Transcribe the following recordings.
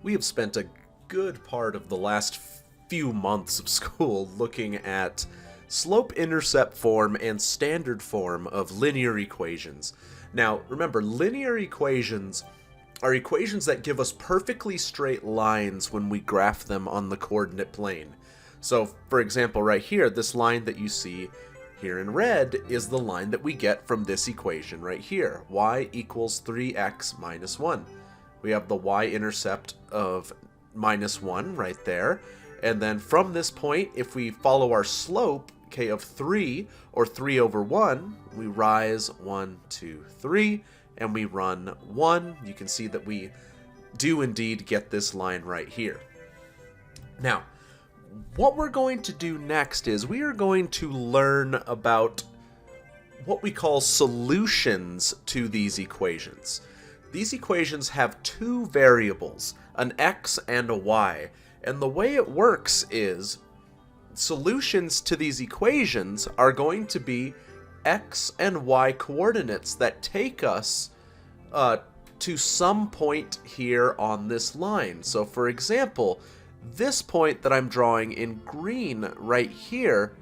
We have spent a good part of the last few months of school looking at slope-intercept form and standard form of linear equations. Now, remember, linear equations are equations that give us perfectly straight lines when we graph them on the coordinate plane. So, for example, right here, this line that you see here in red is the line that we get from this equation right here, y equals 3x minus 1. We have the y-intercept of minus 1 right there, and then from this point, if we follow our slope, k of 3, or 3 over 1, we rise 1, 2, 3, and we run 1. You can see that we do indeed get this line right here. Now, what we're going to do next is we are going to learn about what we call solutions to these equations. These equations have two variables, an x and a y, and the way it works is solutions to these equations are going to be x and y coordinates that take us to some point here on this line. So for example, this point that I'm drawing in green right here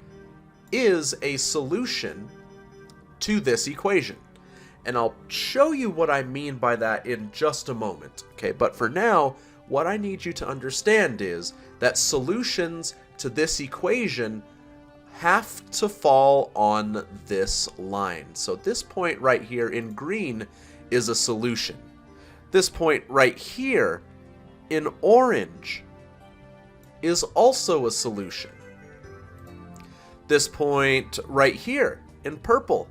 is a solution to this equation. And I'll show you what I mean by that in just a moment. Okay, but for now, what I need you to understand is that solutions to this equation have to fall on this line. So this point right here in green is a solution. This point right here in orange is also a solution. This point right here in purple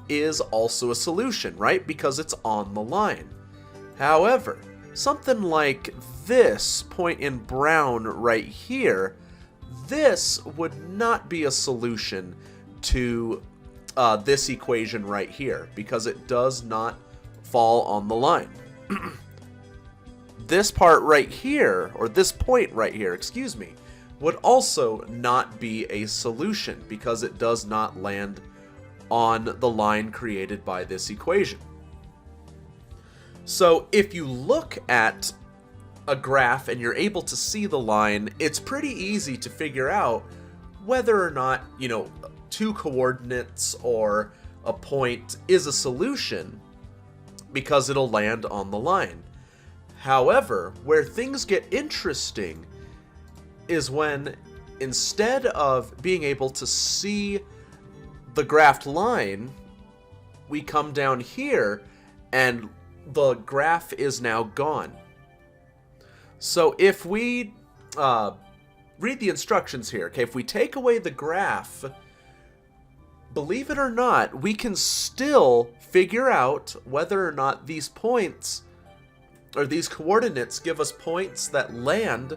is also a solution, right? Because it's on the line. However, something like this point in brown right here, this would not be a solution to this equation right here because it does not fall on the line. This part right here, or this point right here, excuse me, would also not be a solution because it does not land on the line created by this equation. So if you look at a graph and you're able to see the line, it's pretty easy to figure out whether or not, two coordinates or a point is a solution because it'll land on the line. However, where things get interesting is when instead of being able to see the graphed line, we come down here and the graph is now gone. So if we read the instructions here, okay, if we take away the graph, believe it or not, we can still figure out whether or not these points or these coordinates give us points that land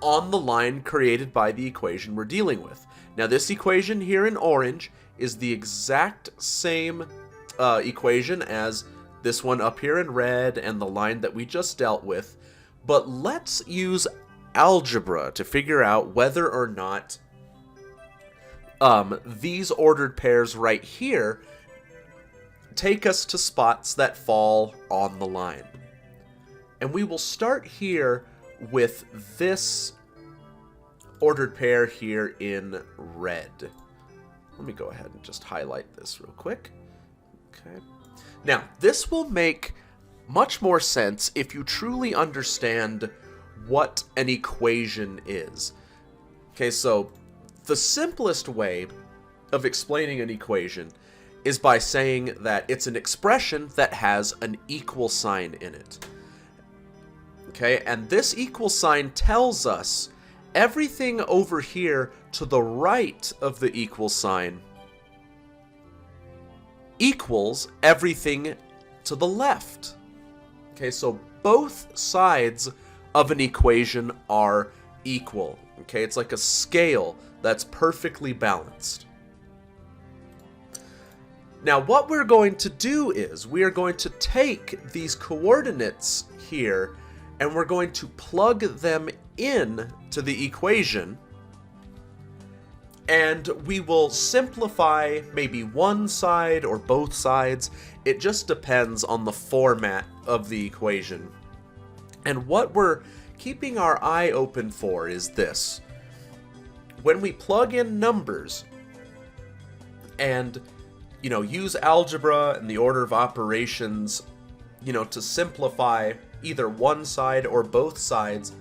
on the line created by the equation we're dealing with. Now this equation here in orange is the exact same equation as this one up here in red and the line that we just dealt with, but let's use algebra to figure out whether or not these ordered pairs right here take us to spots that fall on the line. And we will start here with this ordered pair here in red. Let me go ahead and just highlight this real quick. Okay. Now, this will make much more sense if you truly understand what an equation is. Okay, so the simplest way of explaining an equation is by saying that it's an expression that has an equal sign in it. Okay, and this equal sign tells us everything over here to the right of the equal sign equals everything to the left. Okay, so both sides of an equation are equal. Okay, it's like a scale that's perfectly balanced. Now what we're going to do is we are going to take these coordinates here and we're going to plug them in to the equation, and we will simplify maybe one side or both sides. It just depends on the format of the equation. And what we're keeping our eye open for is this. When we plug in numbers and, use algebra and the order of operations, to simplify either one side or both sides,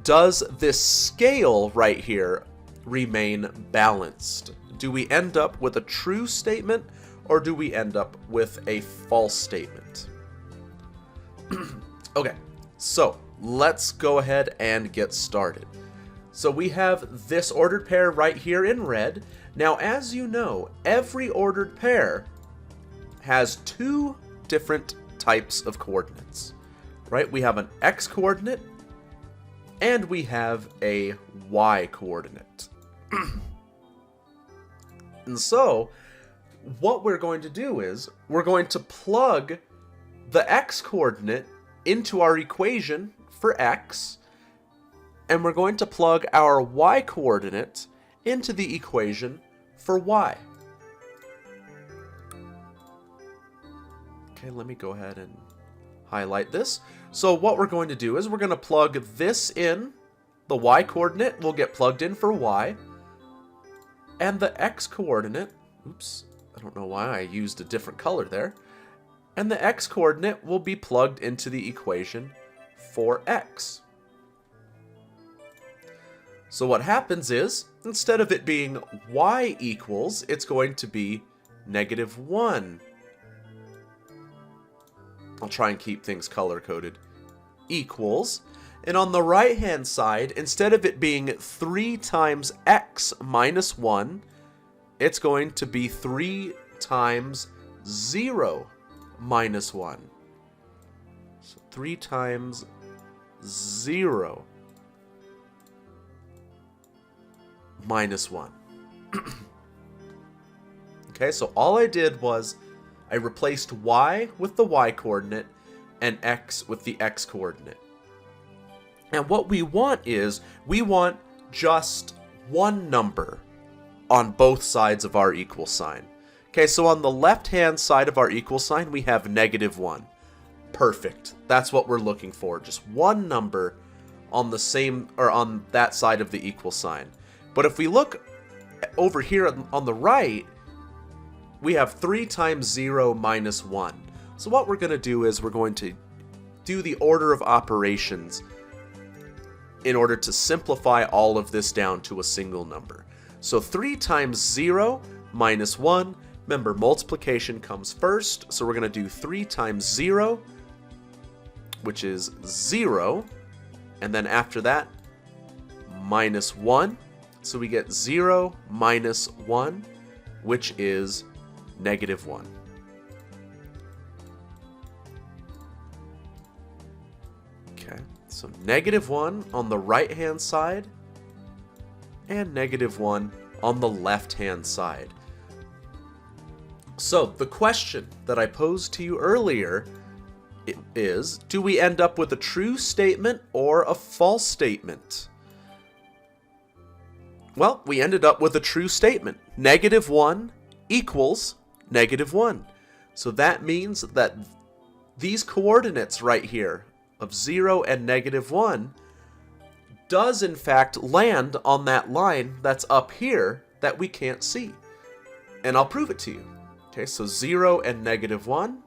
does this scale right here remain balanced? Do we end up with a true statement, or do we end up with a false statement? Okay, so let's go ahead and get started. So we have this ordered pair right here in red. Now, as you know, every ordered pair has two different types of coordinates, right? We have an x coordinate and we have a y coordinate. And so what we're going to do is we're going to plug the x coordinate into our equation for x, and we're going to plug our y coordinate into the equation for y. Okay, let me go ahead and highlight this. So what we're going to do is we're going to plug this in. The y coordinate will get plugged in for y, and the x coordinate, oops, I don't know why I used a different color there, and the x coordinate will be plugged into the equation for x. So what happens is, instead of it being y equals, it's going to be -1. I'll try and keep things color-coded. Equals, and on the right-hand side, instead of it being 3 times x minus 1, it's going to be 3 times 0 minus 1. So 3 times 0 minus 1. Okay, so all I did was I replaced y with the y coordinate and x with the x coordinate. And what we want is, we want just one number on both sides of our equal sign. Okay, so on the left-hand side of our equal sign, we have -1. Perfect. That's what we're looking for. Just one number on the same, or on that side of the equal sign. But if we look over here on the right, we have 3 times 0 minus 1. So what we're going to do is we're going to do the order of operations in order to simplify all of this down to a single number. So 3 times 0 minus 1, remember multiplication comes first, so we're going to do 3 times 0, which is 0, and then after that, minus 1, so we get 0 minus 1, which is -1. Okay, so -1 on the right-hand side and -1 on the left-hand side. So the question that I posed to you earlier is, do we end up with a true statement or a false statement? Well, we ended up with a true statement. -1 equals -1. So that means that these coordinates right here of 0 and -1 does in fact land on that line that's up here that we can't see. And I'll prove it to you. Okay, so 0 and -1,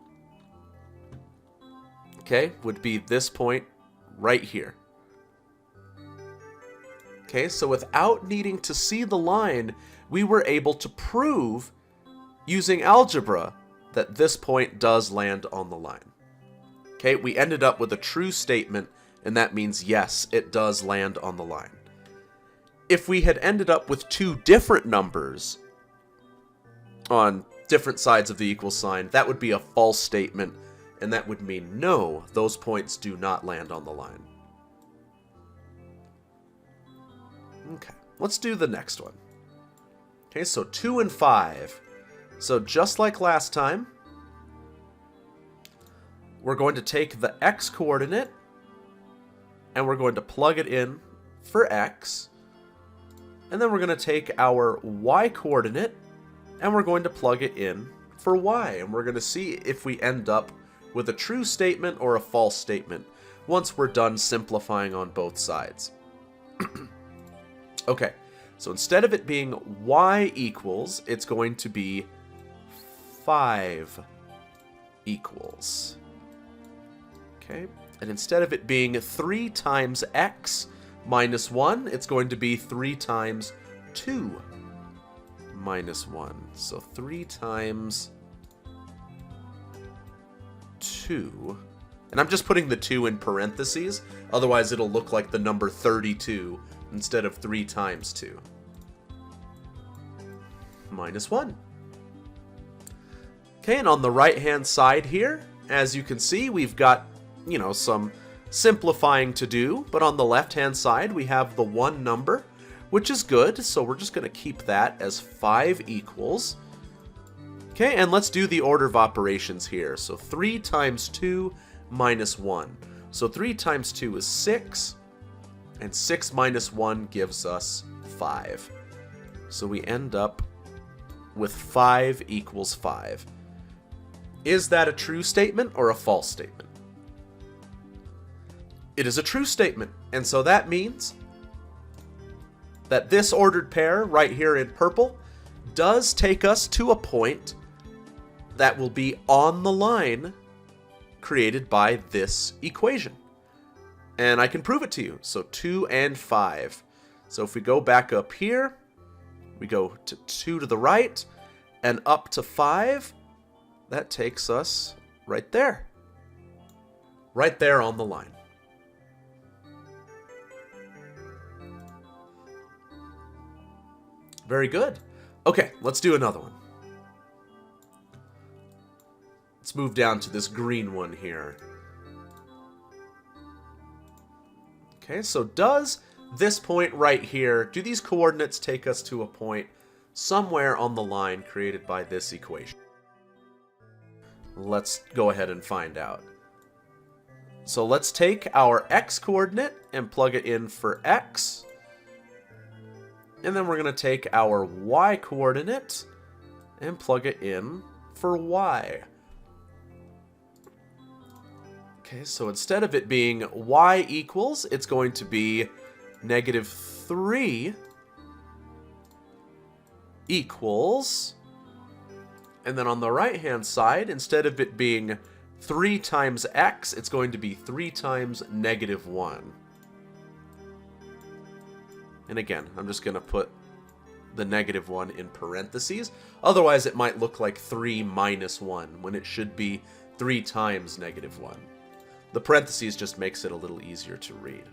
okay, would be this point right here. Okay, so without needing to see the line, we were able to prove using algebra that this point does land on the line. Okay, we ended up with a true statement, and that means yes, it does land on the line. If we had ended up with two different numbers on different sides of the equal sign, that would be a false statement, and that would mean no, those points do not land on the line. Okay, let's do the next one. Okay, so 2 and 5. So just like last time, we're going to take the x coordinate and we're going to plug it in for x. And then we're going to take our y coordinate and we're going to plug it in for y. And we're going to see if we end up with a true statement or a false statement once we're done simplifying on both sides. Okay, so instead of it being y equals, it's going to be 5 equals. Okay, and instead of it being 3 times x minus 1, it's going to be 3 times 2 minus 1. So 3 times 2. And I'm just putting the 2 in parentheses, otherwise it'll look like the number 32 instead of 3 times 2. Minus 1. Okay, and on the right-hand side here, as you can see, we've got, some simplifying to do, but on the left-hand side, we have the 1 number, which is good, so we're just going to keep that as 5 equals. Okay, and let's do the order of operations here. So 3 times 2 minus 1. So 3 times 2 is 6, and 6 minus 1 gives us 5. So we end up with 5 equals 5. Is that a true statement or a false statement? It is a true statement, and so that means that this ordered pair right here in purple does take us to a point that will be on the line created by this equation. And I can prove it to you. So 2 and 5. So if we go back up here, we go to 2 to the right and up to 5, that takes us right there. Right there on the line. Very good. Okay, let's do another one. Let's move down to this green one here. Okay, so does this point right here, do these coordinates take us to a point somewhere on the line created by this equation? Let's go ahead and find out. So let's take our x coordinate and plug it in for x. And then we're going to take our y coordinate and plug it in for y. Okay, so instead of it being y equals, it's going to be negative 3 equals, and then on the right-hand side, instead of it being 3 times x, it's going to be 3 times negative 1. And again, I'm just going to put the negative 1 in parentheses. Otherwise, it might look like 3 minus 1 when it should be 3 times negative 1. The parentheses just makes it a little easier to read.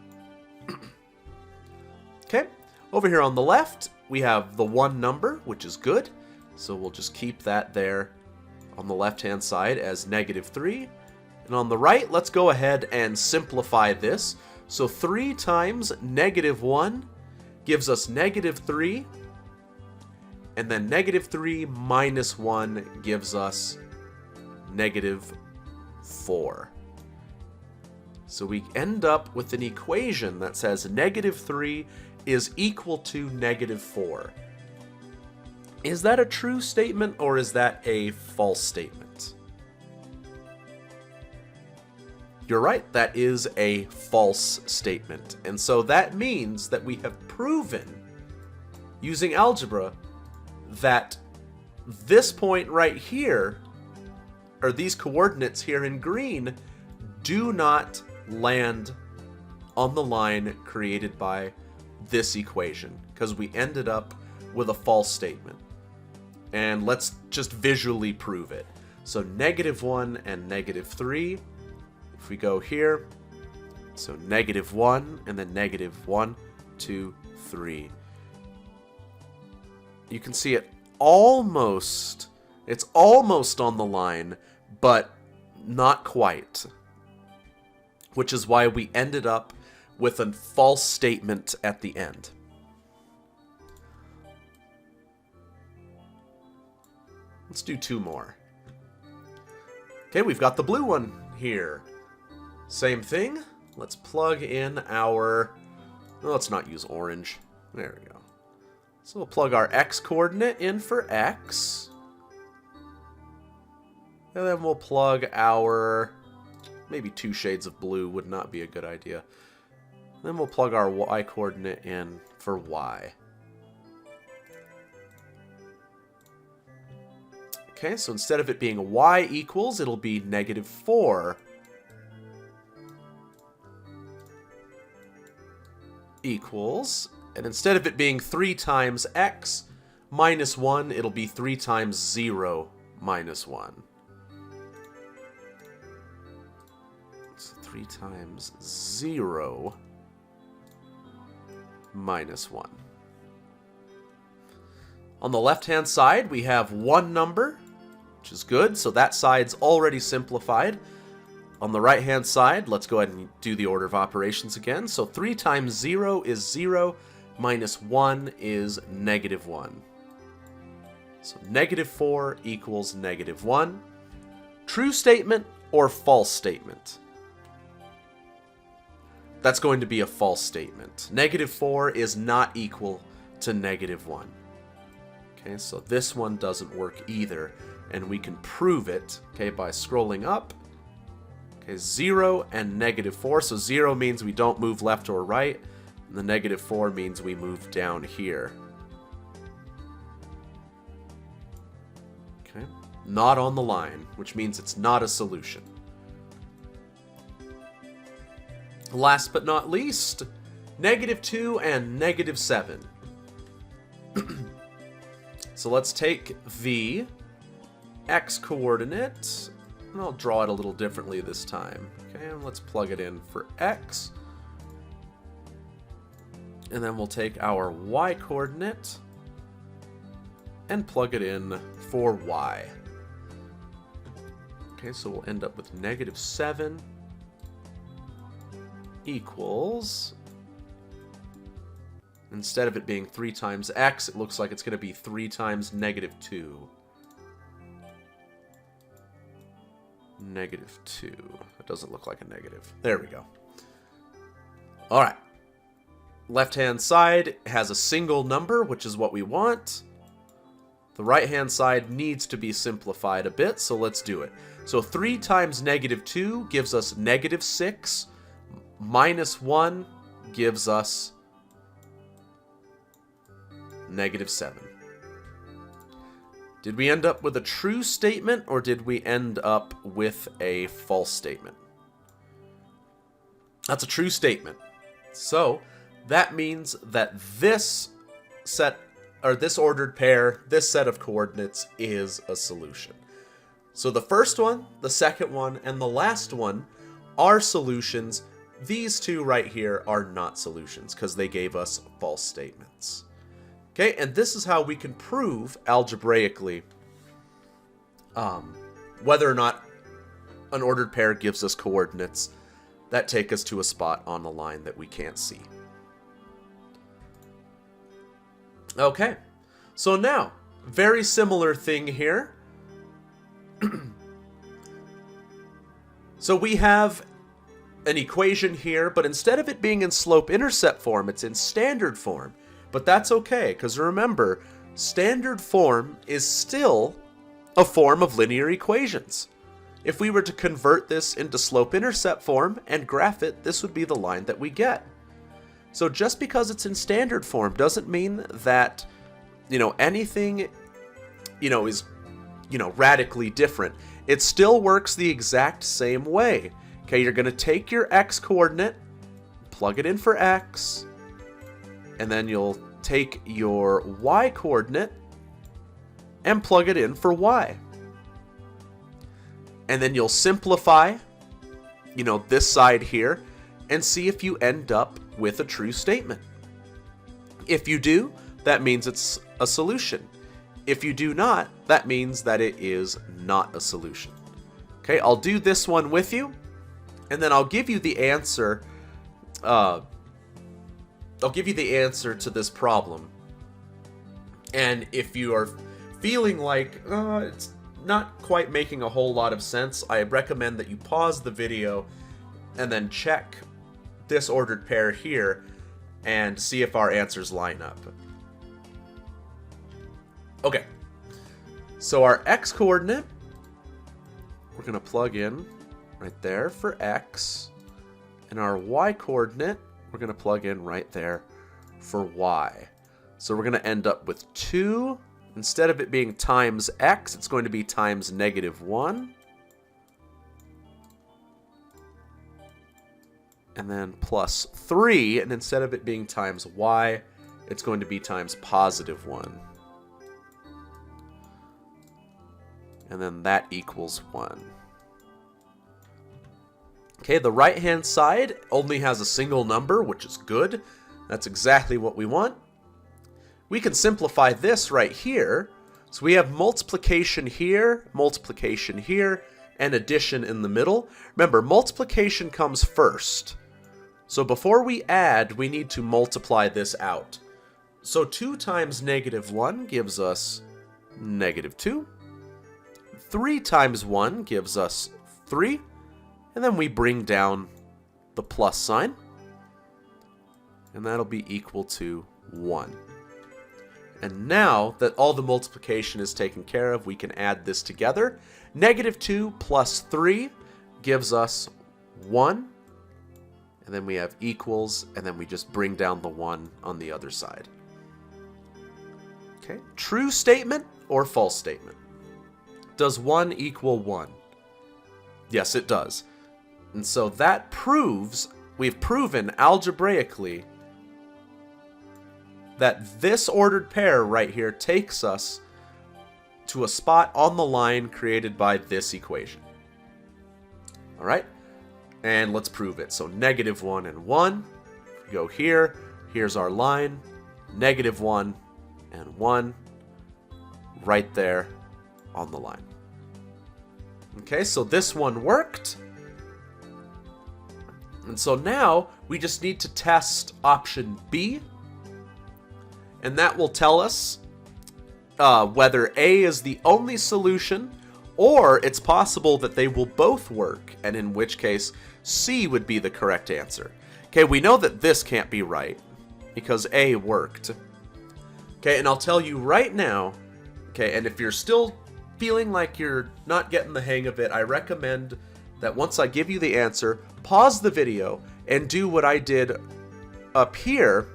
Okay, over here on the left, we have the 1 number, which is good. So we'll just keep that there on the left-hand side as negative 3. And on the right, let's go ahead and simplify this. So 3 times negative 1 gives us negative 3, and then negative 3 minus 1 gives us negative 4. So we end up with an equation that says negative 3 is equal to negative 4. Is that a true statement or is that a false statement? You're right, that is a false statement. And so that means that we have proven, using algebra, that this point right here, or these coordinates here in green, do not land on the line created by this equation, because we ended up with a false statement. And let's just visually prove it. So negative 1 and negative 3. If we go here, so negative 1 and then negative 1, 2, 3. You can see it's almost on the line, but not quite. Which is why we ended up with a false statement at the end. Let's do 2 more. Okay, we've got the blue one here. Same thing. Let's plug in our... well, let's not use orange. There we go. So we'll plug our x coordinate in for x. And then we'll plug our... maybe 2 shades of blue would not be a good idea. Then we'll plug our y coordinate in for y. Okay, so instead of it being y equals, it'll be -4 equals, and instead of it being 3 times x minus 1, it'll be 3 times 0 minus 1. So 3 times 0 minus 1. On the left-hand side, we have one number, which is good, so that side's already simplified. On the right-hand side, let's go ahead and do the order of operations again. So 3 times 0 is 0, minus 1 is -1. So -4 equals -1. True statement or false statement? That's going to be a false statement. -4 is not equal to -1. Okay, so this one doesn't work either, and we can prove it, okay, by scrolling up. Okay, 0 and -4, so 0 means we don't move left or right, and the -4 means we move down here. Okay, not on the line, which means it's not a solution. Last but not least, -2 and -7. So let's take the x coordinate, and I'll draw it a little differently this time. Okay, and let's plug it in for x. And then we'll take our y coordinate and plug it in for y. Okay, so we'll end up with -7 equals, instead of it being 3 times x, it looks like it's going to be 3 times -2. -2. That doesn't look like a negative. There we go. Alright. Left-hand side has a single number, which is what we want. The right-hand side needs to be simplified a bit, so let's do it. So 3 times -2 gives us -6. Minus 1 gives us -7. Did we end up with a true statement, or did we end up with a false statement? That's a true statement. So that means that this set, or this ordered pair, this set of coordinates is a solution. So the first one, the second one, and the last one are solutions. These two right here are not solutions because they gave us false statements. Okay, and this is how we can prove algebraically whether or not an ordered pair gives us coordinates that take us to a spot on the line that we can't see. Okay, so now, very similar thing here. So we have an equation here, but instead of it being in slope-intercept form, it's in standard form. But that's okay, because remember, standard form is still a form of linear equations. If we were to convert this into slope-intercept form and graph it, this would be the line that we get. So just because it's in standard form doesn't mean that, anything, is, radically different. It still works the exact same way. Okay, you're going to take your x coordinate, plug it in for x, and then you'll take your y coordinate and plug it in for y. And then you'll simplify, this side here, and see if you end up with a true statement. If you do, that means it's a solution. If you do not, that means that it is not a solution. Okay, I'll do this one with you, and then I'll give you the answer. I'll give you the answer to this problem. And if you are feeling like it's not quite making a whole lot of sense, I recommend that you pause the video and then check this ordered pair here and see if our answers line up. Okay, so our x coordinate we're going to plug in right there for x. And our y coordinate, we're going to plug in right there for y. So we're going to end up with 2. Instead of it being times x, it's going to be times -1. And then plus 3. And instead of it being times y, it's going to be times +1. And then that equals 1. Okay, the right-hand side only has a single number, which is good. That's exactly what we want. We can simplify this right here. So we have multiplication here, and addition in the middle. Remember, multiplication comes first. So before we add, we need to multiply this out. So 2 times -1 gives us -2. 3 times 1 gives us 3. And then we bring down the plus sign. And that'll be equal to 1. And now that all the multiplication is taken care of, we can add this together. -2 plus 3 gives us 1. And then we have equals, and then we just bring down the 1 on the other side. Okay, true statement or false statement? Does 1 equal 1? Yes, it does. And so that proves, we've proven algebraically that this ordered pair right here takes us to a spot on the line created by this equation. All right, and let's prove it. So -1 and 1, go here, here's our line, -1 and 1, right there on the line. Okay, so this one worked. And so now we just need to test option B. And that will tell us whether A is the only solution, or it's possible that they will both work, and in which case C would be the correct answer. Okay, we know that this can't be right, because A worked. Okay, and I'll tell you right now, okay, and if you're still feeling like you're not getting the hang of it, I recommend that once I give you the answer, pause the video and do what I did up here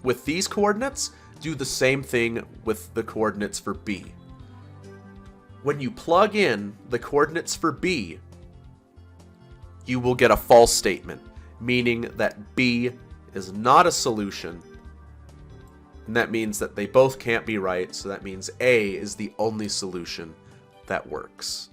with these coordinates. Do the same thing with the coordinates for B. When you plug in the coordinates for B, you will get a false statement, meaning that B is not a solution, and that means that they both can't be right, so that means A is the only solution that works.